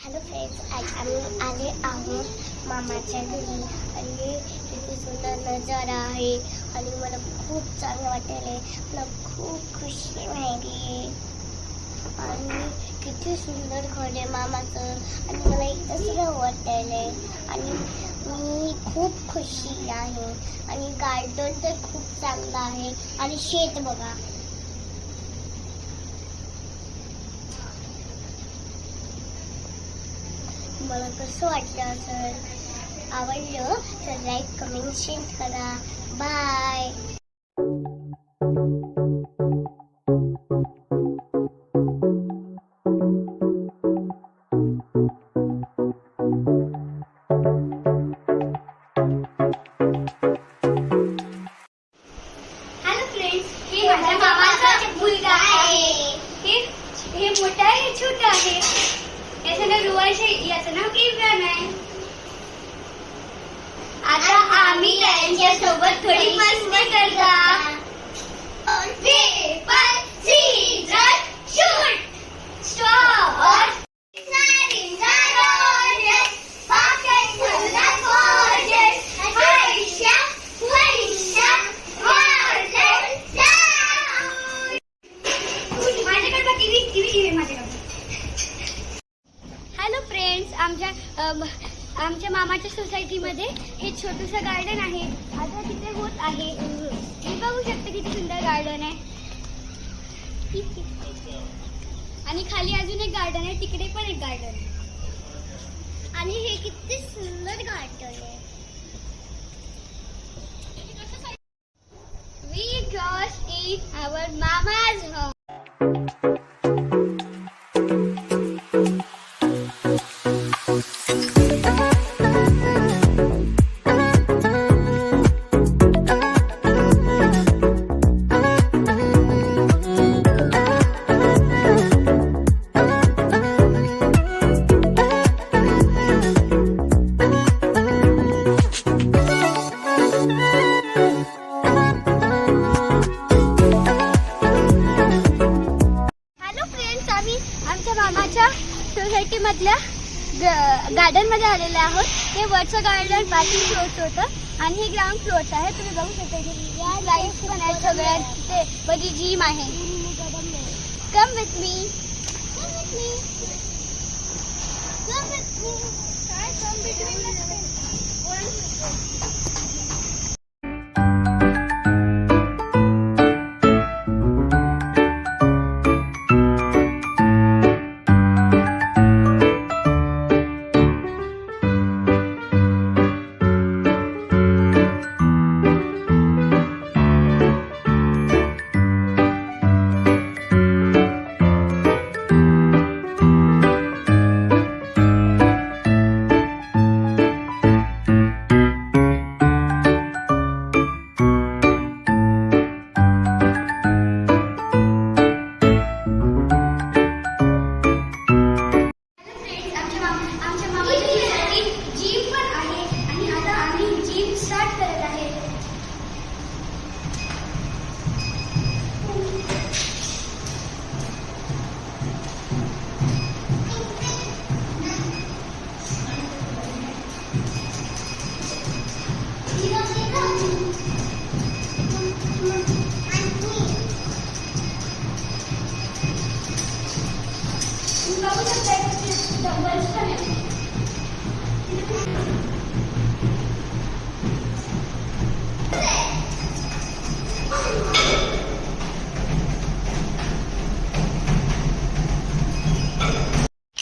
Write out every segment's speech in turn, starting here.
Hello friends, आज आम्ही आले आहोत मामाच्या घरी आणि किती सुंदर नजारा आहे आणि मला खूप चांगलं वाटायला आहे. मला खूप खुशी व्हायली आणि किती सुंदर घर आहे मामाचं आणि मला इथं सगळं वाटायला आहे आणि मी खूप खुशी आहे आणि गार्डन तर खूप चांगलं आहे आणि शेत बघा. मला कसं वाटलं असेल, आवडलं तर लाईक कमेंट शेअर करा. बाय. हॅलो फ्रेंड्स, हे माझ्या मामाचा मुलगा आहे. हे मोठा आहे, हे छोटा आहे. याचं नाव रुवाश आहे, याचं नाव इम्रान आहे. आता आम्ही त्यांच्यासोबत थोडी मस्ती करता. Paper scissor shoot start. Hello friends, आमच्या मामाच्या सोसायटीमध्ये हे छोटंसं गार्डन आहे. आता तिथे होत आहे. तुम्ही बघू शकता किती सुंदर गार्डन आहे. आणि खाली अजून एक गार्डन आहे, तिकडे पण एक गार्डन आहे. आणि हे किती सुंदर गार्डन आहे. We just in our mama's home. आमच्या मामाच्या सोसायटी मधल्या गार्डन मध्ये आलेले आहोत. हे वरचं गार्डन 5 फ्लोअर्स होतं आणि हे ग्राउंड फ्लोअर्स आहे. तुम्ही बघू शकता लाईट्स पण आहेत सगळ्या. तिथे बघी जिम आहे. Come with me.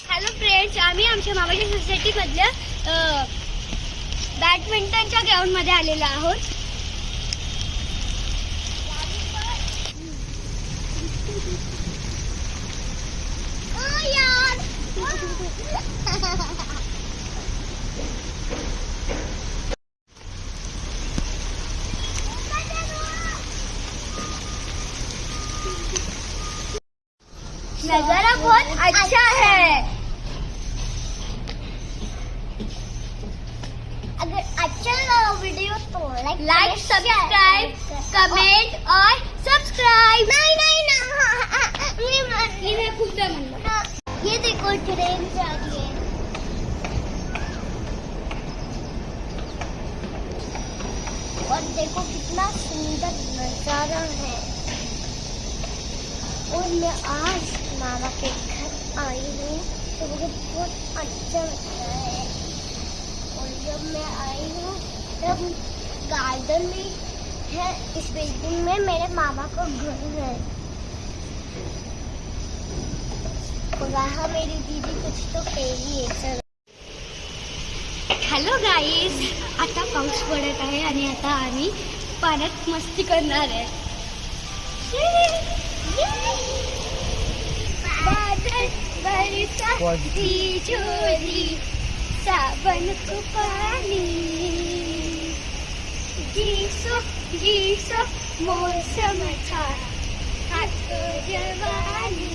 Hello friends, आम्ही आमच्या मामाच्या सोसायटी मधल्या बॅडमिंटनच्या ग्राउंड मध्ये आलेलो आहोत. नजारा बहुत अच्छा है. अगर अच्छा लगा वीडियो तो लाइक सब्सक्राइब कमेंट और सब्सक्राइब. नहीं ना ये मैं खुद म्हणलं. ये देखो ट्रेन जा रही है. देखो कितना सुंदर नजारा है। और मैं आज मामा के घर आई हूँ तो मुझे बहुत अच्छा लग रहा है। और जब मैं आई हूँ तब गार्डन में है, इस बिल्डिंग में मेरे मामा का घर है। और वहाँ मेरी दीदी कुछ तो खेली है। हॅलो गाईज, आता पाऊस पडत आहे आणि आता आम्ही पाण्यात मस्ती करणार आहे. बादल बरसाती झोली, सावन को पानी, जीसो जीसो मौसम था, खातो जवानी.